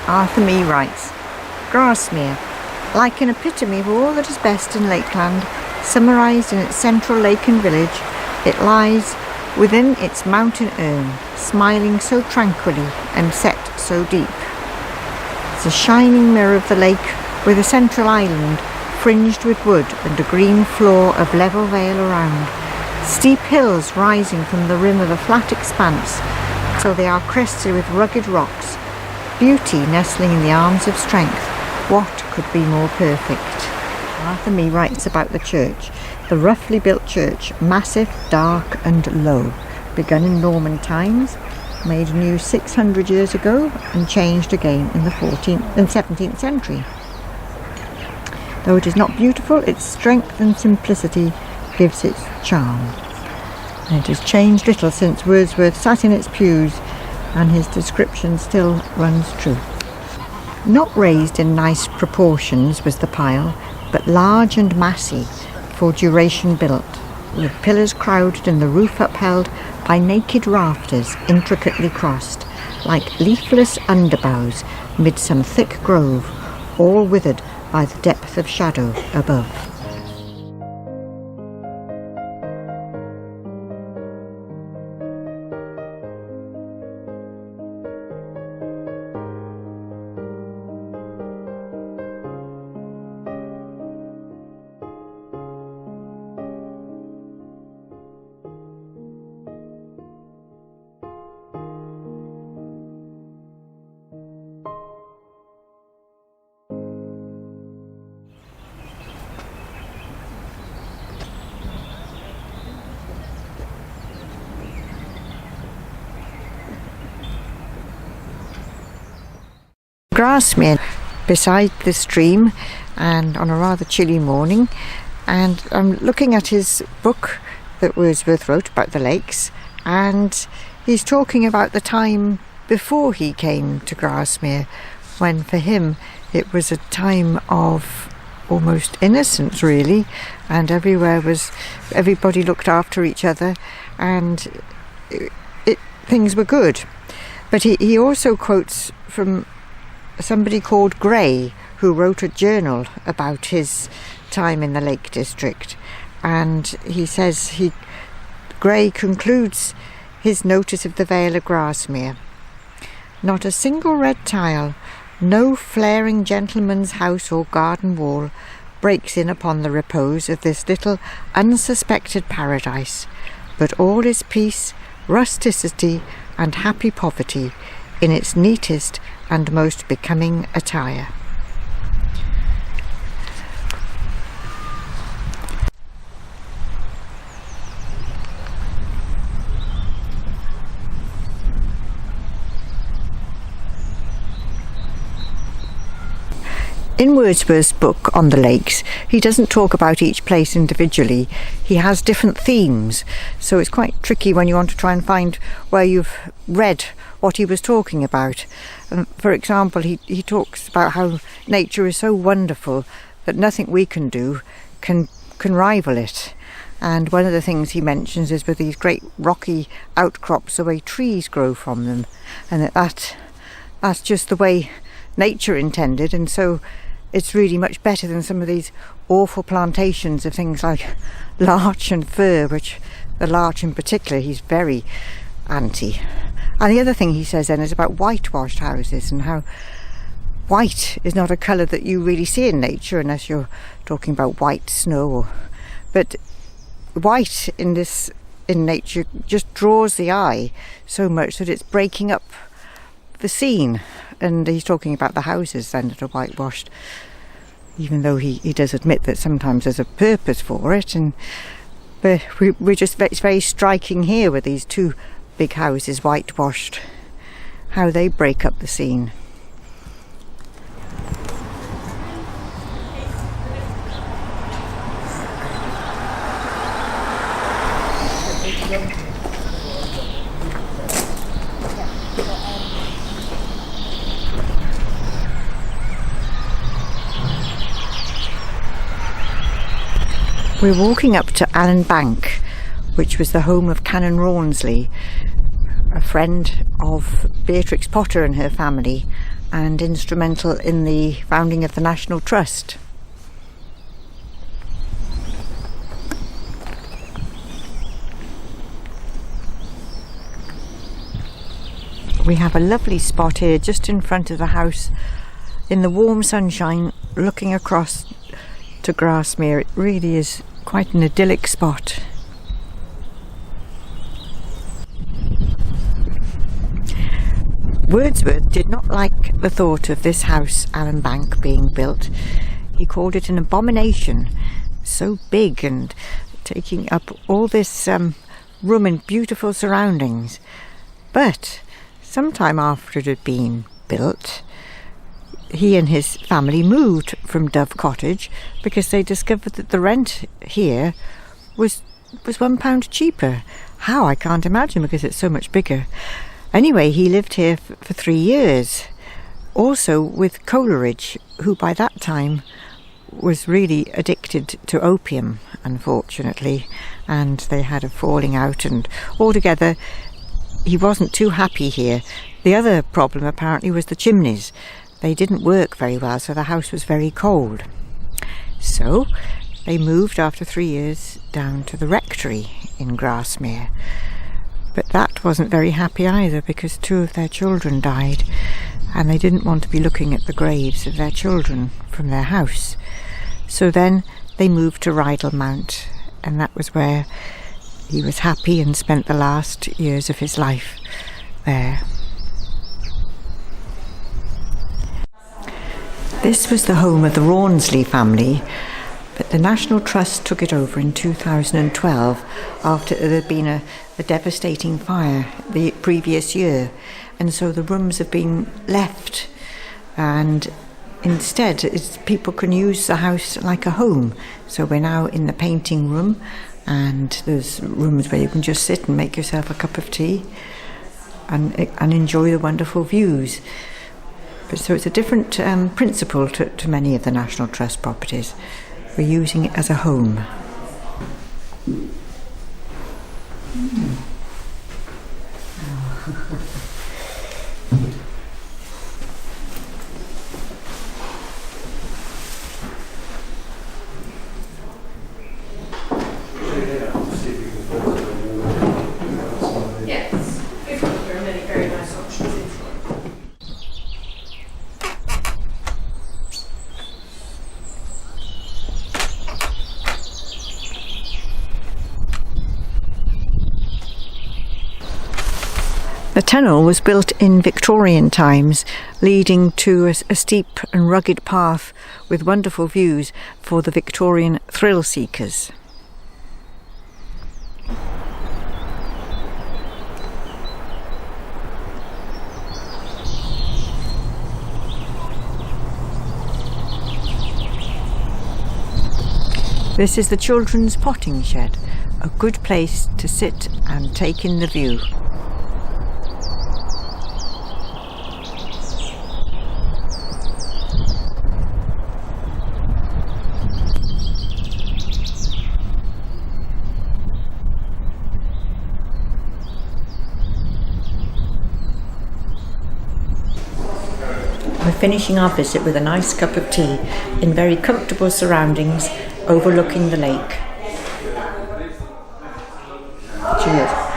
Arthur Mee writes, Grasmere, like an epitome of all that is best in Lakeland, summarised in its central lake and village, it lies within its mountain urn, smiling so tranquilly and set so deep. It's a shining mirror of the lake with a central island fringed with wood and a green floor of level vale around. Steep hills rising from the rim of a flat expanse till they are crested with rugged rocks. Beauty nestling in the arms of strength. What could be more perfect? Arthur Mee writes about the church. The roughly built church, massive, dark and low, begun in Norman times, made new 600 years ago and changed again in the 14th and 17th century. Though it is not beautiful, its strength and simplicity gives its charm. And it has changed little since Wordsworth sat in its pews, and his description still runs true. Not raised in nice proportions was the pile, but large and massy, for duration built, with pillars crowded and the roof upheld by naked rafters intricately crossed, like leafless underboughs mid some thick grove, all withered by the depth of shadow above. Grasmere, beside the stream, and on a rather chilly morning, and I'm looking at his book that Wordsworth wrote about the lakes, and he's talking about the time before he came to Grasmere, when for him it was a time of almost innocence really, and everybody looked after each other, and things were good. But he also quotes from somebody called Gray, who wrote a journal about his time in the Lake District, and he says Gray concludes his notice of the Vale of Grasmere. Not a single red tile, no flaring gentleman's house or garden wall breaks in upon the repose of this little unsuspected paradise, but all is peace, rusticity and happy poverty in its neatest and most becoming attire. In Wordsworth's book on the lakes, he doesn't talk about each place individually. He has different themes, so it's quite tricky when you want to try and find where you've read what he was talking about. For example, he talks about how nature is so wonderful that nothing we can do can rival it. And one of the things he mentions is with these great rocky outcrops, the way trees grow from them, and that's just the way nature intended, and so it's really much better than some of these awful plantations of things like larch and fir, which the larch in particular he's very anti. And the other thing he says then is about whitewashed houses, and how white is not a colour that you really see in nature unless you're talking about white snow. But white in nature just draws the eye so much that it's breaking up the scene. And he's talking about the houses then that are whitewashed, even though he does admit that sometimes there's a purpose for it. But it's very striking here with these two big houses whitewashed, how they break up the scene. We're walking up to Allan Bank, which was the home of Canon Rawnsley, a friend of Beatrix Potter and her family, and instrumental in the founding of the National Trust. We have a lovely spot here just in front of the house in the warm sunshine looking across to Grasmere. It really is quite an idyllic spot. Wordsworth did not like the thought of this house, Allan Bank, being built. He called it an abomination, so big and taking up all this room in beautiful surroundings. But sometime after it had been built, he and his family moved from Dove Cottage because they discovered that the rent here was £1 cheaper. How, I can't imagine, because it's so much bigger. Anyway, he lived here for 3 years, also with Coleridge, who by that time was really addicted to opium, unfortunately, and they had a falling out, and altogether he wasn't too happy here. The other problem apparently was the chimneys. They didn't work very well, so the house was very cold. So they moved after 3 years down to the rectory in Grasmere. But that wasn't very happy either, because 2 of their children died and they didn't want to be looking at the graves of their children from their house. So then they moved to Rydal Mount, and that was where he was happy and spent the last years of his life there. This was the home of the Rawnsley family, but the National Trust took it over in 2012 after there had been a devastating fire the previous year, and so the rooms have been left, and instead people can use the house like a home. So we're now in the painting room, and there's rooms where you can just sit and make yourself a cup of tea and enjoy the wonderful views. But so it's a different principle to many of the National Trust properties. We're using it as a home. Yes, there are many very nice options. The tunnel was built in Victorian times, leading to a steep and rugged path with wonderful views for the Victorian thrill seekers. This is the children's potting shed, a good place to sit and take in the view. We're finishing our visit with a nice cup of tea in very comfortable surroundings overlooking the lake. Cheers.